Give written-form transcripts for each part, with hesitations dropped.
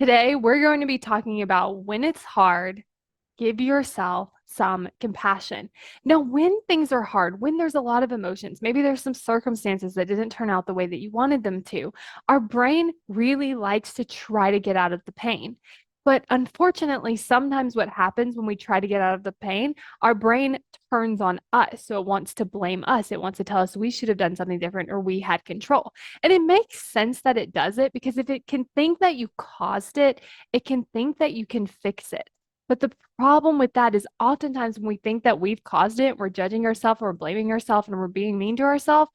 Today, we're going to be talking about when it's hard, give yourself some compassion. Now, when things are hard, when there's a lot of emotions, maybe there's some circumstances that didn't turn out the way that you wanted them to, our brain really likes to try to get out of the pain. But unfortunately, sometimes what happens when we try to get out of the pain, our brain turns on us. So it wants to blame us. It wants to tell us we should have done something different or we had control. And it makes sense that it does it because if it can think that you caused it, it can think that you can fix it. But the problem with that is oftentimes when we think that we've caused it, we're judging ourselves, we're blaming ourselves, and we're being mean to ourselves,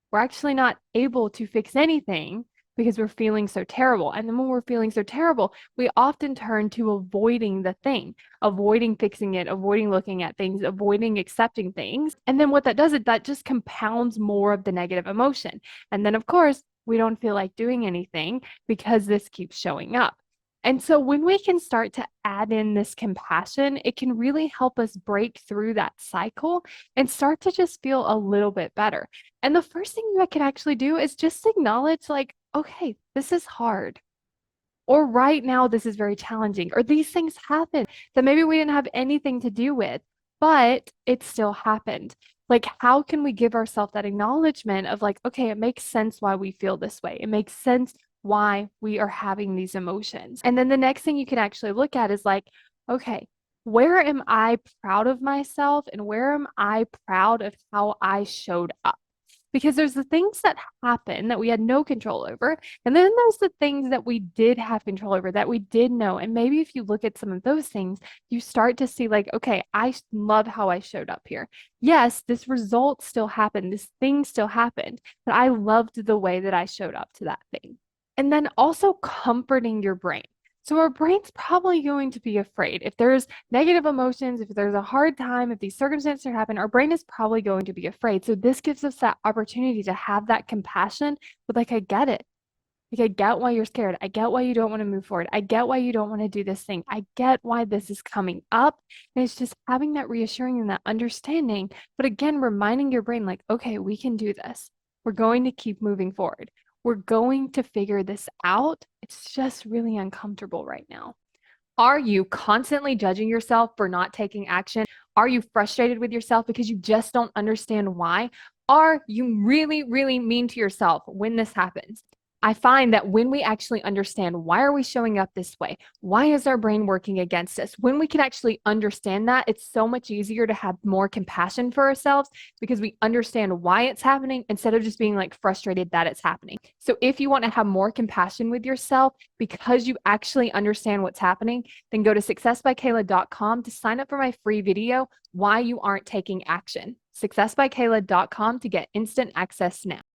we're actually not able to fix anything because we're feeling so terrible. And then when we're feeling so terrible, we often turn to avoiding the thing, avoiding fixing it, avoiding looking at things, avoiding accepting things. And then what that does is that just compounds more of the negative emotion. And then, of course, we don't feel like doing anything because this keeps showing up. And so when we can start to add in this compassion, it can really help us break through that cycle and start to just feel a little bit better. And the first thing you can actually do is just acknowledge, like, okay, this is hard. Or right now, this is very challenging. Or these things happen that maybe we didn't have anything to do with, but it still happened. Like, how can we give ourselves that acknowledgement of, like, okay, it makes sense why we feel this way. It makes sense why we are having these emotions. And then the next thing you can actually look at is like, okay, where am I proud of myself and where am I proud of how I showed up? Because there's the things that happen that we had no control over. And then there's the things that we did have control over that we did know. And maybe if you look at some of those things, you start to see, like, okay, I love how I showed up here. Yes, this result still happened. This thing still happened, but I loved the way that I showed up to that thing. And then also comforting your brain. So our brain's probably going to be afraid. If there's negative emotions, if there's a hard time, if these circumstances are happening, our brain is probably going to be afraid. So this gives us that opportunity to have that compassion with, like, I get it. Like, I get why you're scared. I get why you don't want to move forward. I get why you don't want to do this thing. I get why this is coming up. And it's just having that reassuring and that understanding. But again, reminding your brain, like, okay, we can do this. We're going to keep moving forward. We're going to figure this out. It's just really uncomfortable right now. Are you constantly judging yourself for not taking action? Are you frustrated with yourself because you just don't understand why? Are you really, really mean to yourself when this happens? I find that when we actually understand why are we showing up this way? Why is our brain working against us? When we can actually understand that, it's so much easier to have more compassion for ourselves because we understand why it's happening instead of just being like frustrated that it's happening. So if you want to have more compassion with yourself because you actually understand what's happening, then go to successbykayla.com to sign up for my free video, Why You Aren't Taking Action. Successbykayla.com to get instant access now.